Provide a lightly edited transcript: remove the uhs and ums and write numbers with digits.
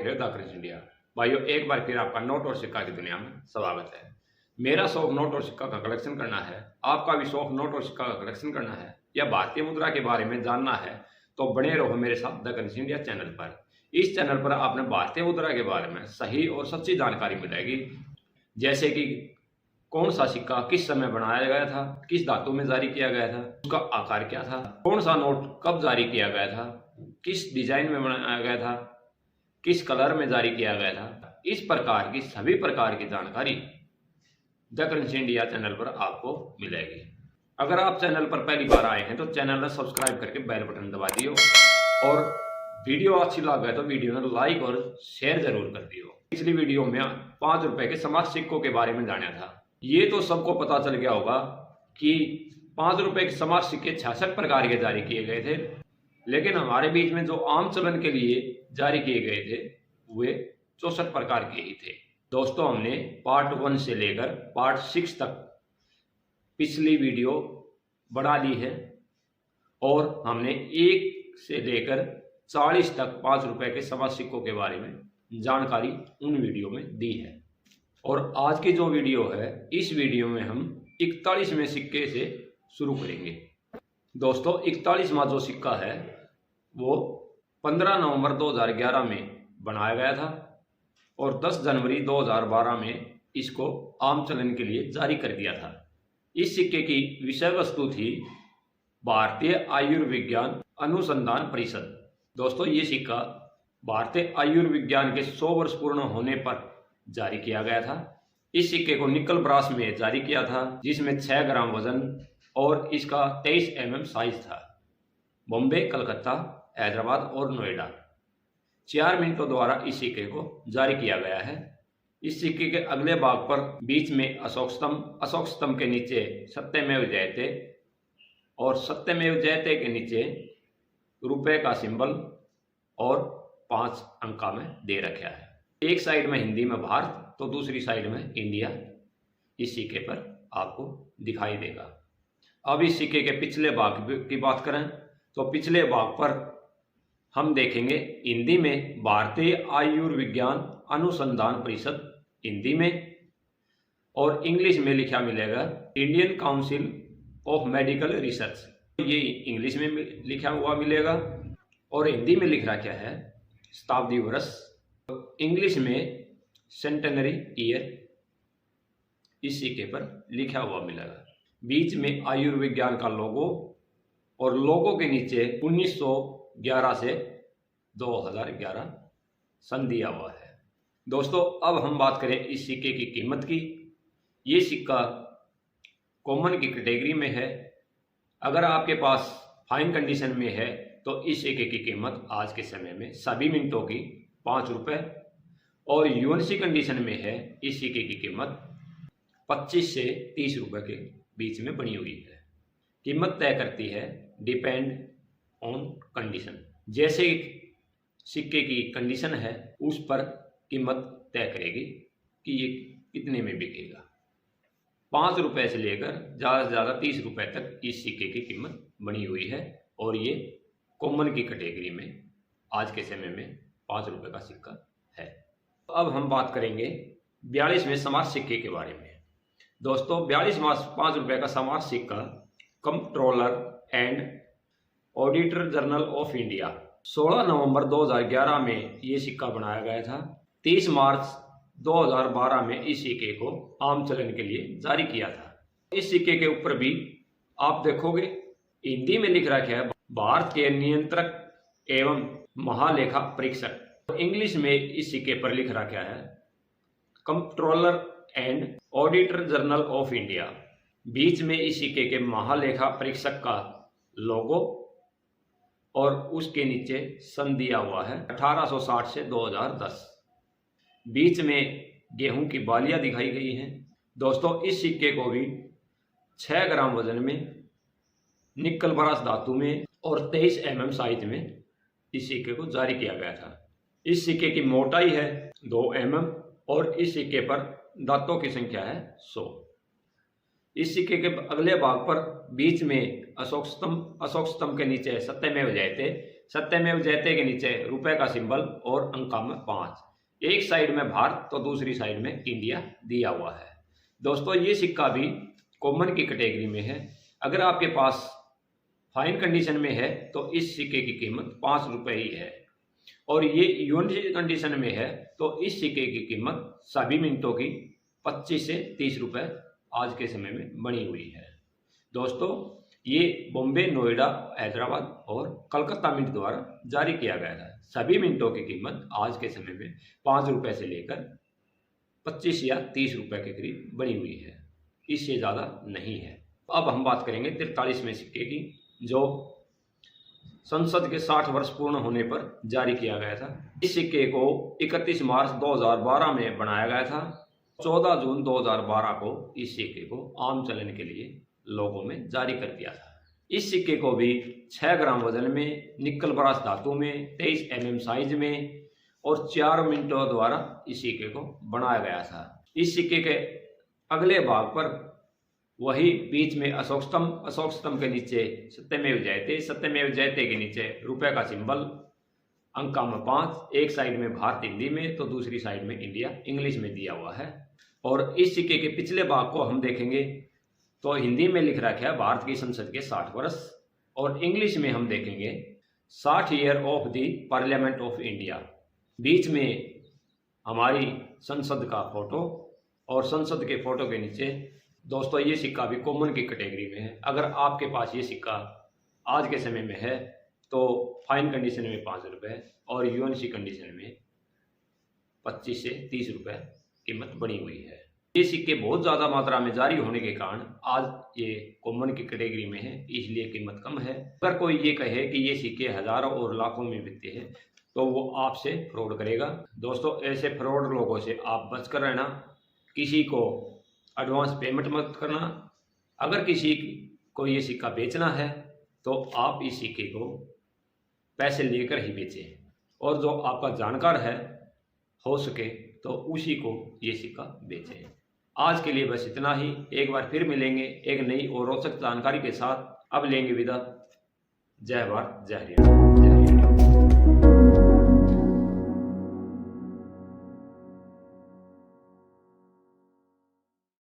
रहे हो the cringe India. भाइयों, एक बार फिर आपका नोट और सिक्का की दुनिया में स्वागत है। मेरा शौक नोट और सिक्का का कलेक्शन करना है, आपका भी शौक नोट और सिक्का का कलेक्शन करना है या भारतीय मुद्रा के बारे में जानना है तो बने रहो मेरे साथ द क्रिंच इंडिया चैनल पर। इस चैनल पर आपने भारतीय मुद्रा के बारे में सही और सच्ची जानकारी मिलेगी, जैसे कि कौन सा सिक्का किस समय बनाया गया था, किस धातु में जारी किया गया था, उसका आकार क्या था, कौन सा नोट कब जारी किया गया था, किस डिजाइन में बनाया गया था, किस कलर में जारी किया गया था। इस प्रकार की सभी प्रकार की जानकारी द क्रिंच इंडिया चैनल पर आपको मिलेगी। अगर आप चैनल पर पहली बार आए हैं तो चैनल को सब्सक्राइब करके बेल बटन दबा दियो और वीडियो अच्छी लगे तो वीडियो में लाइक और शेयर जरूर कर दियो। पिछली वीडियो में 5 रुपए के समाज सिक्कों के बारे में जाना था। ये तो सबको पता चल गया होगा कि 5 रुपए के समाज सिक्के 66 प्रकार के जारी किए गए थे, लेकिन हमारे बीच में जो आम चलन के लिए जारी किए गए थे वे 64 प्रकार के ही थे। दोस्तों, हमने पार्ट 1 से लेकर पार्ट 6 तक पिछली वीडियो बना ली है और हमने 1 से लेकर 40 तक 5 रुपए के समाज सिक्कों के बारे में जानकारी उन वीडियो में दी है। और आज की जो वीडियो है, इस वीडियो में हम 41वें सिक्के से शुरू करेंगे। दोस्तों, 41वां जो सिक्का है वो 15 नवंबर 2011 में बनाया गया था और 10 जनवरी 2012 में इसको आम चलन के लिए जारी कर दिया था। इस सिक्के की विषय वस्तु थी भारतीय आयुर्विज्ञान अनुसंधान परिषद। दोस्तों, ये सिक्का भारतीय आयुर्विज्ञान के 100 वर्ष पूर्ण होने पर जारी किया गया था। इस सिक्के को निकल ब्रास में जारी किया था, जिसमें 6 ग्राम वजन और इसका 23 mm साइज था। बॉम्बे, कलकत्ता, हैदराबाद और नोएडा 4 मिनटों द्वारा इस सिक्के को जारी किया गया है। इस सिक्के के अगले भाग पर बीच में अशोक स्तंभ के नीचे सत्यमेव जयते और सत्यमेव जयते के नीचे रुपए का सिंबल और 5 अंका में दे रखा है। एक साइड में हिंदी में भारत तो दूसरी साइड में इंडिया इस सिक्के पर आपको दिखाई देगा। अब इस सिक्के के पिछले भाग की बात करें तो पिछले भाग पर हम देखेंगे हिंदी में भारतीय आयुर्विज्ञान अनुसंधान परिषद हिंदी में, और इंग्लिश में लिखा मिलेगा Indian council of medical research, ये इंग्लिश में लिखा हुआ मिलेगा। और हिंदी में लिख रखा है शताब्दी वर्ष, इंग्लिश में सेंटेनरी ईयर इस सिक्के पर लिखा हुआ मिलेगा। बीच में आयुर्विज्ञान का लोगो और लोगो के नीचे 1911 से 2011 सन दिया हुआ है। दोस्तों, अब हम बात करें इस सिक्के की कीमत की। ये सिक्का कॉमन की कैटेगरी में है। अगर आपके पास फाइन कंडीशन में है तो इस सिक्के की कीमत आज के समय में सभी मिनटों की 5 रुपए, और यूएनसी कंडीशन में है इस सिक्के की कीमत 25 से 30 रुपए के बीच में बनी हुई है। कीमत तय करती है डिपेंड ऑन कंडीशन, जैसे सिक्के की कंडीशन है उस पर कीमत तय करेगी कि ये कितने में बिकेगा। 5 रुपए से लेकर ज़्यादा से ज़्यादा 30 रुपए तक इस सिक्के की कीमत बनी हुई है और ये कॉमन की कैटेगरी में आज के समय में 5 रुपए का सिक्का है। अब हम बात करेंगे 42वें समाज सिक्के के बारे में। दोस्तों, 42वां 5 रुपए का समाज सिक्का controller and auditor general of India 16 नवंबर 2011 में ये सिक्का बनाया गया था। 30 मार्च 2012 में इस सिक्के को आम चलन के लिए जारी किया था। इस सिक्के के ऊपर भी आप देखोगे हिंदी में लिख रखा है भारत के नियंत्रक एवं महालेखा परीक्षक। इंग्लिश में इस सिक्के पर लिख रखा है controller and auditor general of India. बीच में इस सिक्के के महालेखा परीक्षक का लोगो और उसके नीचे सन दिया हुआ है 1860 से 2010। बीच में गेहूं की बालियां दिखाई गई हैं। दोस्तों, इस सिक्के को भी 6 ग्राम वजन में, निकल ब्रास धातु में और 23 mm साइज में इस सिक्के को जारी किया गया था। इस सिक्के की मोटाई है 2 mm और इस सिक्के पर दांतों की संख्या है 100। इस सिक्के के अगले भाग पर बीच में अशोक स्तंभ के नीचे सत्यमेव जयते सत्यमेव जयते के नीचे रुपए का सिंबल और अंका में 5, एक साइड में भारत तो दूसरी साइड में इंडिया दिया हुआ है। दोस्तों ये सिक्का भी कॉमन की कैटेगरी में है। अगर आपके पास फाइन कंडीशन में है तो इस सिक्के की कीमत 5 रुपये ही है, और ये यूनिट कंडीशन में है तो इस सिक्के की कीमत सभी मिनटों की 25 से 30 रुपये आज के समय में बनी हुई है। दोस्तों ये बॉम्बे, नोएडा, हैदराबाद और कलकत्ता मिंट द्वारा जारी किया गया है। सभी मिनटों की कीमत आज के समय में 5 रुपये से लेकर 25 या 30 रुपये के करीब बनी हुई है, इससे ज़्यादा नहीं है। अब हम बात करेंगे 43वें सिक्के की, जो संसद के 60 वर्ष पूर्ण होने पर जारी किया गया था। इस सिक्के को 31 मार्च 2012 में बनाया गया था। 14 जून 2012 को इस सिक्के को आम चलन के लिए लोगों में जारी कर दिया था। इस सिक्के को भी 6 ग्राम वजन में, निकल ब्रास धातु में, 23 mm साइज में और 4 मिनटों द्वारा इस सिक्के को बनाया गया था। इस सिक्के के अगले भाग पर वही बीच में अशोक स्तंभ के नीचे सत्यमेव जयते, सत्यमेव जयते के नीचे रुपए का सिंबल, अंका में 5, एक साइड में भारत हिंदी में तो दूसरी साइड में इंडिया इंग्लिश में दिया हुआ है। और इस सिक्के के पिछले भाग को हम देखेंगे तो हिंदी में लिख रखा है भारत की संसद के 60 वर्ष, और इंग्लिश में हम देखेंगे 60 year of the parliament of India. बीच में हमारी संसद का फोटो, और संसद के फोटो के नीचे दोस्तों ये सिक्का भी कॉमन की कैटेगरी में है। अगर आपके पास ये सिक्का आज के समय में है तो फाइन कंडीशन में 5 रुपये और यूएनसी कंडीशन में 25 से 30 रुपये कीमत बनी हुई है। ये सिक्के बहुत ज़्यादा मात्रा में जारी होने के कारण आज ये कॉमन की कैटेगरी में है, इसलिए कीमत कम है। अगर कोई ये कहे कि ये सिक्के हज़ारों और लाखों में बिकते हैं तो वो आपसे फ्रॉड करेगा। दोस्तों ऐसे फ्रॉड लोगों से आप बच कर रहना, किसी को एडवांस पेमेंट मत करना। अगर किसी को ये सिक्का बेचना है तो आप इस सिक्के को पैसे लेकर ही बेचें, और जो आपका जानकार है हो सके तो उसी को ये सिक्का बेचें। आज के लिए बस इतना ही। एक बार फिर मिलेंगे एक नई और रोचक जानकारी के साथ। अब लेंगे विदा। जय भारत, जय हरियाणा, जय हरियाणा।